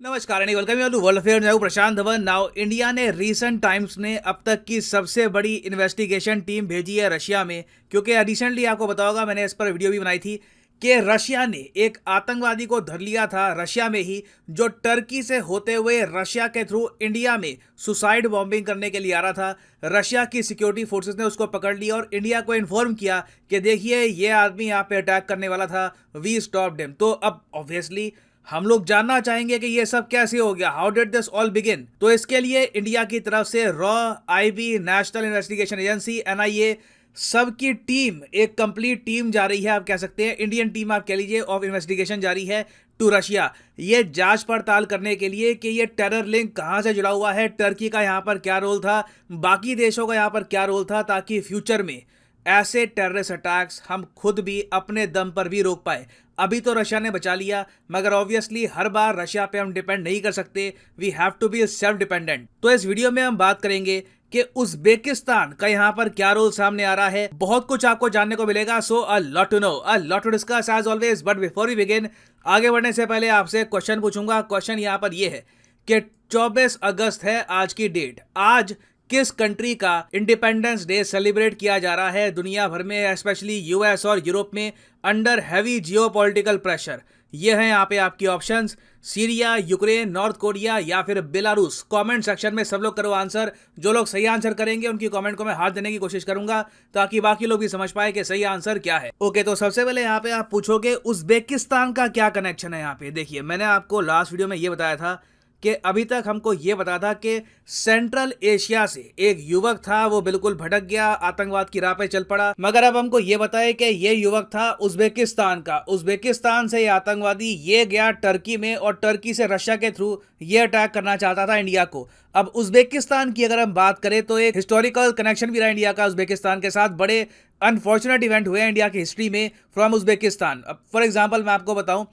नमस्कार and welcome you to world affairs. मैं हूं प्रशांत धवन। नाउ इंडिया ने रीसेंट टाइम्स ने अब तक की सबसे बड़ी इन्वेस्टिगेशन टीम भेजी है रशिया में, क्योंकि रिसेंटली आपको पता होगा मैंने इस पर वीडियो भी बनाई थी कि रशिया ने एक आतंकवादी को धर लिया था रशिया में ही, जो टर्की से होते हुए रशिया के थ्रू इंडिया में सुसाइड बॉम्बिंग करने के लिए आ रहा था। रशिया की सिक्योरिटी फोर्सेस ने उसको पकड़ लिया और इंडिया को इन्फॉर्म किया कि देखिए ये आदमी यहाँ पे अटैक करने वाला था, वी स्टॉप्ड हिम। तो अब ऑब्वियसली हम लोग जानना चाहेंगे कि ये सब कैसे हो गया, how did this all begin. तो इसके लिए इंडिया की तरफ से raw, IB, national investigation agency, NIA, सबकी टीम, एक कंप्लीट टीम जा रही है, आप कह सकते हैं इंडियन टीम आप कह लीजिए, ऑफ इन्वेस्टिगेशन जा रही है टू रशिया, ये जांच पड़ताल करने के लिए कि ये टेरर लिंक कहां से जुड़ा हुआ है, टर्की का यहां पर क्या रोल था, बाकी देशों का यहां पर क्या रोल था, ताकि फ्यूचर में ऐसे टेररिस्ट अटैक्स हम खुद भी अपने दम पर भी रोक पाए। अभी तो रशिया ने बचा लिया, मगर ऑब्वियसली हर बार रशिया पे हम डिपेंड नहीं कर सकते, we have to be self dependent. तो इस वीडियो में हम बात करेंगे कि उज़्बेकिस्तान का यहाँ पर क्या रोल सामने आ रहा है। बहुत कुछ आपको जानने को मिलेगा, so a lot to know, a lot to discuss as always. But before we begin, आगे बढ़ने से पहले आपसे क्वेश्चन पूछूंगा। क्वेश्चन यहाँ पर यह है कि 24 अगस्त है आज की डेट। आज किस कंट्री का इंडिपेंडेंस डे सेलिब्रेट किया जा रहा है दुनिया भर में, स्पेशली यूएस और यूरोप में, अंडर हैवी जियोपॉलिटिकल प्रेशर? ये हैं यहाँ पे आपकी options: Syria, Ukraine, north Korea या फिर बेलारूस। कमेंट सेक्शन में सब लोग करो आंसर। जो लोग सही आंसर करेंगे उनकी कमेंट को मैं हाथ देने की कोशिश करूंगा, ताकि बाकी लोग भी समझ पाए कि सही आंसर क्या है। ओके, तो सबसे पहले यहाँ पे आप पूछोगे उज़्बेकिस्तान का क्या कनेक्शन है। यहाँ पे देखिए, मैंने आपको लास्ट वीडियो में ये बताया था कि अभी तक हमको ये पता था कि सेंट्रल एशिया से एक युवक था, वो बिल्कुल भटक गया, आतंकवाद की राह पे चल पड़ा। मगर अब हमको ये बताया कि ये युवक था उज़्बेकिस्तान का। उज़्बेकिस्तान से ये आतंकवादी ये गया टर्की में, और टर्की से रशिया के थ्रू ये अटैक करना चाहता था इंडिया को। अब उज़्बेकिस्तान की अगर हम बात करें तो एक हिस्टोरिकल कनेक्शन भी रहा इंडिया का उज़्बेकिस्तान के साथ। बड़े अनफॉर्चुनेट इवेंट हुए इंडिया की हिस्ट्री में फ्रॉम उज़्बेकिस्तान। अब फॉर एग्जाम्पल मैं आपको बताऊं,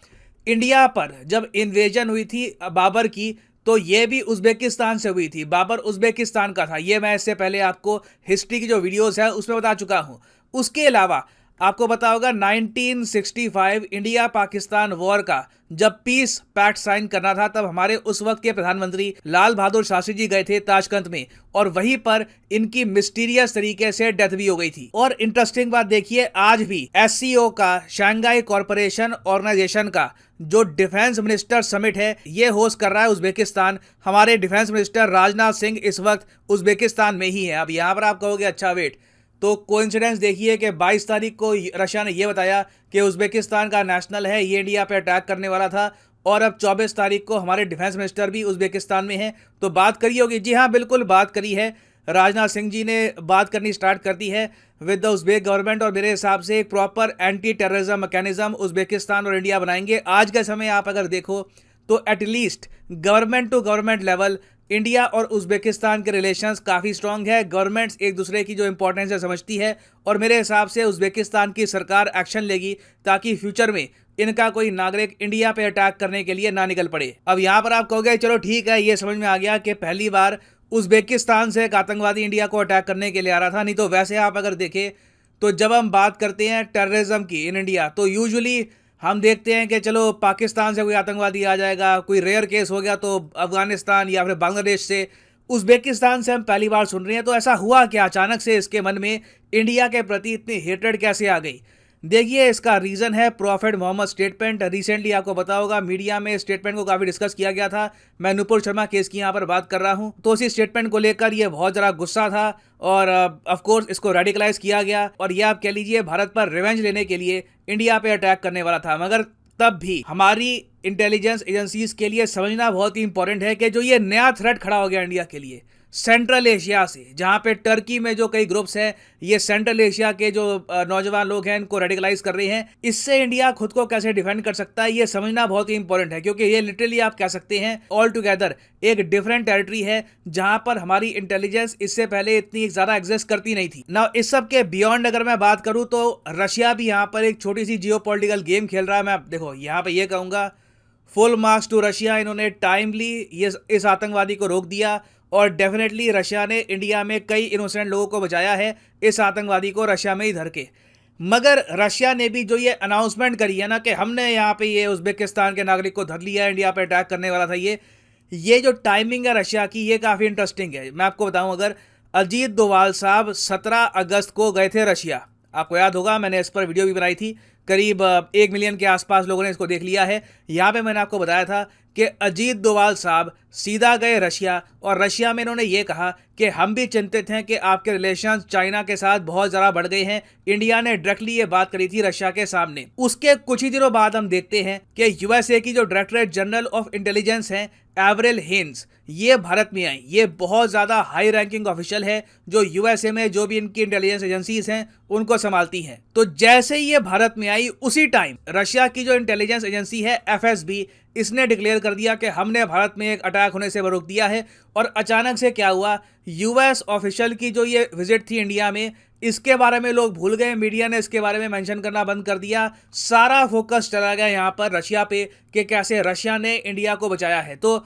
इंडिया पर जब इन्वेजन हुई थी बाबर की, तो ये भी उज़्बेकिस्तान से हुई थी। बाबर उज़्बेकिस्तान का था, ये मैं इससे पहले आपको हिस्ट्री की जो वीडियोस है उसमें बता चुका हूं। उसके अलावा आपको पता होगा 1965 इंडिया पाकिस्तान वॉर का जब पीस पैक्ट साइन करना था, तब हमारे उस वक्त के प्रधानमंत्री लाल बहादुर शास्त्री जी गए थे ताशकंद में, और वहीं पर इनकी मिस्टीरियस तरीके से डेथ भी हो गई थी। और इंटरेस्टिंग बात देखिए, आज भी एससीओ का, शंघाई कॉरपोरेशन ऑर्गेनाइजेशन का जो डिफेंस मिनिस्टर समिट है, ये होस्ट कर रहा है उज़्बेकिस्तान। हमारे डिफेंस मिनिस्टर राजनाथ सिंह इस वक्त उज़्बेकिस्तान में ही है। अब यहाँ पर आप कहोगे अच्छा वेट, तो कोइंसिडेंस देखिए कि 22 तारीख को रशिया ने यह बताया कि उज़्बेकिस्तान का नेशनल है, ये इंडिया पे अटैक करने वाला था, और अब 24 तारीख को हमारे डिफेंस मिनिस्टर भी उज़्बेकिस्तान में हैं। तो बात करी होगी, जी हाँ बिल्कुल बात करी है। राजनाथ सिंह जी ने बात करनी स्टार्ट कर दी है विद द उज़्बेक गवर्नमेंट, और मेरे हिसाब से एक proper anti terrorism mechanism Uzbekistan और इंडिया बनाएंगे। आज के समय आप अगर देखो तो at least government to government level India और उज़्बेकिस्तान के रिलेशंस काफ़ी स्ट्रांग है। गवर्नमेंट्स एक दूसरे की जो इंपॉर्टेंस है समझती है, और मेरे हिसाब से उज़्बेकिस्तान की सरकार एक्शन लेगी ताकि फ्यूचर में इनका कोई नागरिक इंडिया पे अटैक करने के लिए ना निकल पड़े। अब यहाँ पर आप कहोगे चलो ठीक है, ये समझ में आ गया कि पहली बार उज़्बेकिस्तान से एक आतंकवादी इंडिया को अटैक करने के लिए आ रहा था। नहीं तो वैसे आप अगर देखें तो जब हम बात करते हैं टेररिज्म की इन इंडिया, तो यूजुअली हम देखते हैं कि चलो पाकिस्तान से कोई आतंकवादी आ जाएगा, कोई रेयर केस हो गया तो अफगानिस्तान या फिर बांग्लादेश से। उज़्बेकिस्तान से हम पहली बार सुन रहे हैं, तो ऐसा हुआ क्या, अचानक से इसके मन में इंडिया के प्रति इतनी हेट्रेड कैसे आ गई? देखिए, इसका रीज़न है प्रॉफेट मोहम्मद स्टेटमेंट। रिसेंटली आपको पता होगा मीडिया में स्टेटमेंट को काफ़ी डिस्कस किया गया था। मैं नुपुर शर्मा केस की यहाँ पर बात कर रहा हूँ, तो उसी स्टेटमेंट को लेकर ये बहुत ज़रा गुस्सा था, और ऑफ कोर्स इसको रेडिकलाइज किया गया, और ये आप कह लीजिए भारत पर रिवेंज लेने के लिए इंडिया पे अटैक करने वाला था। मगर तब भी हमारी इंटेलिजेंस एजेंसीज के लिए समझना बहुत ही इंपॉर्टेंट है कि जो ये नया थ्रेट खड़ा हो गया इंडिया के लिए सेंट्रल एशिया से, जहां पे टर्की में जो कई ग्रुप्स हैं, ये सेंट्रल एशिया के जो नौजवान लोग हैं इनको रेडिकलाइज कर रहे हैं, इससे इंडिया खुद को कैसे डिफेंड कर सकता है, ये समझना बहुत ही इंपॉर्टेंट है। क्योंकि ये लिटरली आप कह सकते हैं ऑल टुगेदर एक डिफरेंट टेरिटरी है, जहां पर हमारी इंटेलिजेंस इससे पहले इतनी ज्यादा एग्जिस्ट करती नहीं थी ना। इस सब के बियॉन्ड अगर मैं बात करूं तो रशिया भी यहाँ पर एक छोटी सी जियोपॉलिटिकल गेम खेल रहा है। मैं देखो यहाँ पे ये कहूंगा, फुल मार्क्स टू रशिया, इन्होंने टाइमली ये इस आतंकवादी को रोक दिया, और डेफिनेटली रशिया ने इंडिया में कई इनोसेंट लोगों को बचाया है इस आतंकवादी को रशिया में ही धर के। मगर रशिया ने भी जो ये अनाउंसमेंट करी है ना कि हमने यहाँ पे ये उज्बेकिस्तान के नागरिक को धर लिया, इंडिया पे अटैक करने वाला था, ये जो टाइमिंग है रशिया की, ये काफ़ी इंटरेस्टिंग है। मैं आपको बताऊं, अगर अजीत डोभाल साहब 17 अगस्त को गए थे रशिया, आपको याद होगा मैंने इस पर वीडियो भी बनाई थी, करीब 1 मिलियन के आसपास लोगों ने इसको देख लिया है। यहाँ पे मैंने आपको बताया था कि अजीत डोभाल साहब सीधा गए रशिया, और रशिया में इन्होंने ये कहा कि हम भी चिंतित हैं कि आपके रिलेशंस चाइना के साथ बहुत ज़्यादा बढ़ गए हैं। इंडिया ने डायरेक्टली ये बात करी थी रशिया के सामने। उसके कुछ ही दिनों बाद हम देखते हैं कि यूएसए की जो डायरेक्टरेट जनरल ऑफ इंटेलिजेंस हैं एवरेल हेन्स, ये भारत में आई। ये बहुत ज़्यादा हाई रैंकिंग ऑफिशियल है जो यूएसए में जो भी इनकी इंटेलिजेंस एजेंसीज हैं उनको संभालती हैं। तो जैसे ही ये भारत में आई, उसी टाइम रशिया की जो इंटेलिजेंस एजेंसी है एफएसबी, इसने डिक्लेयर कर दिया कि हमने भारत में एक अटैक होने से रोक दिया है। और अचानक से क्या हुआ, यूएस ऑफिशियल की जो ये विजिट थी इंडिया में, इसके बारे में लोग भूल गए, मीडिया ने इसके बारे में मेंशन करना बंद कर दिया। सारा फोकस चला गया यहाँ पर रशिया पे कि कैसे रशिया ने इंडिया को बचाया है। तो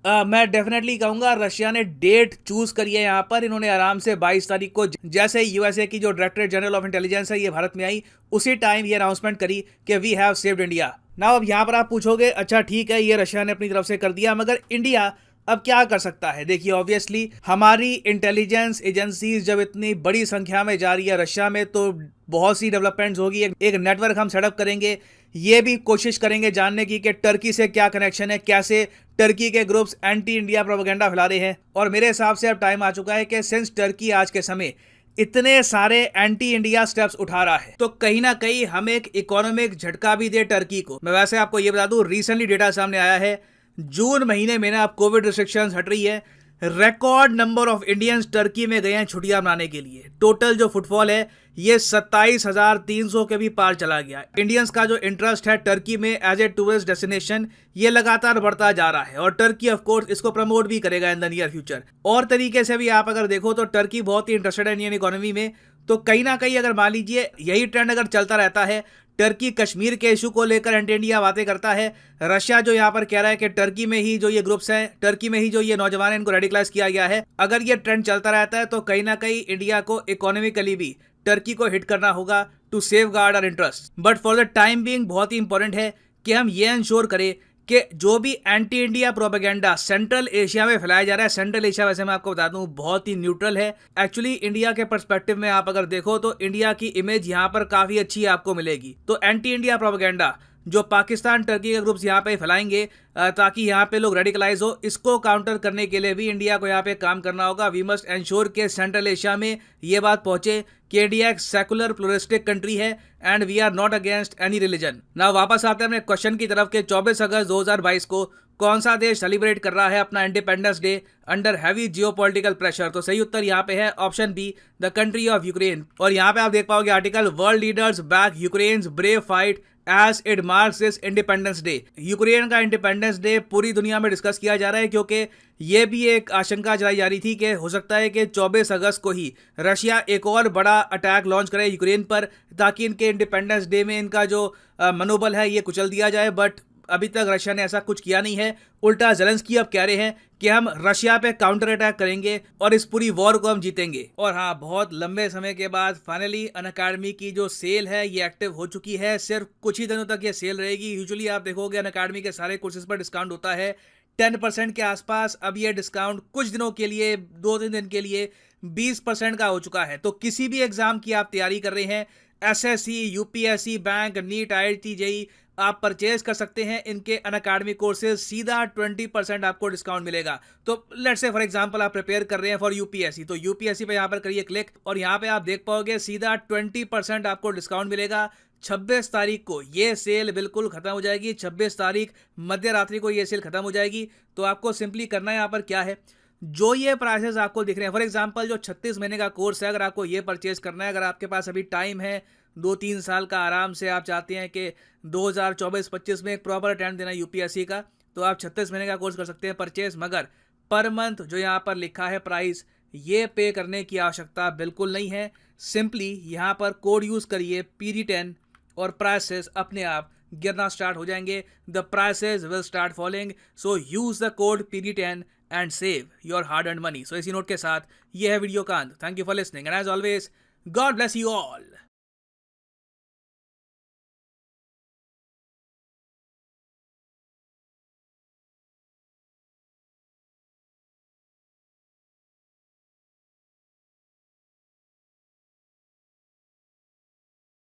मैं डेफिनेटली कहूँगा रशिया ने डेट चूज करी है यहाँ पर। इन्होंने आराम से 22 तारीख को, जैसे यूएसए की जो डायरेक्टर जनरल ऑफ इंटेलिजेंस है ये भारत में आई, उसी टाइम ये अनाउंसमेंट करी कि we have saved India. Now अब यहाँ पर आप पूछोगे, अच्छा ठीक है ये रशिया ने अपनी तरफ से कर दिया, मगर इंडिया अब क्या कर सकता है? देखिए, ऑब्वियसली हमारी इंटेलिजेंस एजेंसीज जब इतनी बड़ी संख्या में जा रही है रशिया में, तो बहुत सी डेवलपमेंट्स होगी। एक नेटवर्क हम सेटअप करेंगे, ये भी कोशिश करेंगे जानने की कि टर्की से क्या कनेक्शन है, कैसे टर्की के ग्रुप्स एंटी इंडिया प्रोपेगेंडा फैला रहे हैं। और मेरे हिसाब से अब टाइम आ चुका है कि सिंस टर्की आज के समय इतने सारे एंटी इंडिया स्टेप्स उठा रहा है, तो कहीं ना कहीं हम एक इकोनॉमिक झटका भी दे टर्की को। मैं वैसे आपको ये बता दूं, रिसेंटली डेटा सामने आया है, जून महीने में ना अब कोविड रिस्ट्रिक्शंस हट रही है, record number of Indians Turkey में गए हैं छुट्टियां मनाने के लिए। टोटल जो फुटफॉल है ये 27,300 के भी पार चला गया। इंडियंस का जो इंटरेस्ट है टर्की में एज ए टूरिस्ट डेस्टिनेशन, ये लगातार बढ़ता जा रहा है, और टर्की ऑफ कोर्स इसको प्रमोट भी करेगा इन द नियर फ्यूचर। और तरीके से भी आप अगर देखो तो टर्की बहुत ही इंटरेस्टेड है इंडियन इकोनॉमी में। तो कहीं ना कहीं अगर मान लीजिए यही ट्रेंड अगर चलता रहता है, टर्की कश्मीर के इशू को लेकर एंटी इंडिया बातें करता है, रशिया जो यहाँ पर कह रहा है कि टर्की में ही जो ये ग्रुप्स हैं, टर्की में ही जो ये नौजवान हैं, इनको रेडिकलाइज किया गया है, अगर ये ट्रेंड चलता रहता है तो कहीं ना कहीं इंडिया को इकोनॉमिकली भी टर्की को हिट करना होगा to safeguard our interest. But for the time being बहुत ही इंपॉर्टेंट है कि हम ये इंश्योर करें कि जो भी anti India propaganda central Asia में फैलाया जा रहा है, सेंट्रल एशिया वैसे मैं आपको बता दूं बहुत ही न्यूट्रल है। एक्चुअली इंडिया के पर्सपेक्टिव में आप अगर देखो तो इंडिया की इमेज यहाँ पर काफी अच्छी आपको मिलेगी। तो एंटी इंडिया प्रोपेगेंडा जो पाकिस्तान टर्की के ग्रुप्स यहाँ पे फैलाएंगे ताकि यहाँ पे लोग रेडिकलाइज हो, इसको काउंटर करने के लिए भी इंडिया को यहाँ पे काम करना होगा। वी मस्ट एंश्योर के सेंट्रल एशिया में ये बात पहुंचे कि इंडिया एक सेकुलर प्लूरिस्टिक कंट्री है and we are not against any religion. ना वापस आते हैं अपने क्वेश्चन की तरफ के 24 अगस्त 2022 को कौन सा देश सेलिब्रेट कर रहा है अपना independence day under heavy geopolitical pressure? तो सही उत्तर यहाँ पे है option B, the country of Ukraine. और यहाँ पे आप देख पाओगे article, world leaders back Ukraine's brave fight as it marks इस इंडिपेंडेंस डे। यूक्रेन का इंडिपेंडेंस डे पूरी दुनिया में डिस्कस किया जा रहा है, क्योंकि ये भी एक आशंका जलाई जा रही थी कि हो सकता है कि 24 अगस्त को ही रशिया एक और बड़ा अटैक लॉन्च करे यूक्रेन पर, ताकि इनके इंडिपेंडेंस डे में इनका जो मनोबल है ये कुचल दिया जाए। बट अभी तक रशिया ने ऐसा कुछ किया नहीं है। उल्टा ज़ेलेंस्की अब कह रहे हैं कि हम रशिया पे काउंटर अटैक करेंगे और इस पूरी वॉर को हम जीतेंगे। और हाँ, बहुत लंबे समय के बाद फाइनली अनअकैडमी की जो सेल है ये एक्टिव हो चुकी है। सिर्फ कुछ ही दिनों तक ये सेल रहेगी। यूजुअली आप देखोगे अनअकैडमी के सारे कोर्सेज पर डिस्काउंट होता है 10% के आसपास। अब ये डिस्काउंट कुछ दिनों के लिए, 2-3 दिन के लिए 20% का हो चुका है। तो किसी भी एग्जाम की आप तैयारी कर रहे हैं, SSC, UPSC, bank, NEET, IIT, JEE, आप परचेज कर सकते हैं इनके अनअकैडमी कोर्सेज। सीधा 20% आपको डिस्काउंट मिलेगा। तो लेट्स से फॉर एग्जांपल आप प्रिपेयर कर रहे हैं फॉर यूपीएससी, तो यूपीएससी पे यहाँ पर करिए क्लिक, और यहाँ पे आप देख पाओगे सीधा 20% आपको डिस्काउंट मिलेगा। 26 तारीख को ये सेल बिल्कुल खत्म हो जाएगी। 26 तारीख मध्य रात्रि को ये सेल खत्म हो जाएगी। तो आपको सिंपली करना है यहाँ पर क्या है, जो ये प्राइसेस आपको दिख रहे हैं, फॉर एग्जांपल जो 36 महीने का कोर्स है, अगर आपको ये परचेज करना है, अगर आपके पास अभी टाइम है 2-3 साल का, आराम से आप चाहते हैं कि 2024-25 में एक प्रॉपर अटेम्प्ट देना यूपीएससी का, तो आप 36 महीने का कोर्स कर सकते हैं परचेज। मगर पर मंथ जो यहाँ पर लिखा है प्राइस, ये पे करने की आवश्यकता बिल्कुल नहीं है। सिंपली यहाँ पर कोड यूज़ करिए PD10 और प्राइसेस अपने आप गिरना स्टार्ट हो जाएंगे। The prices will start following, so use the code PD10 and save your hard earned money. So इसी नोट के साथ ये है वीडियो का अंत। Thank you for listening and as always God bless you all.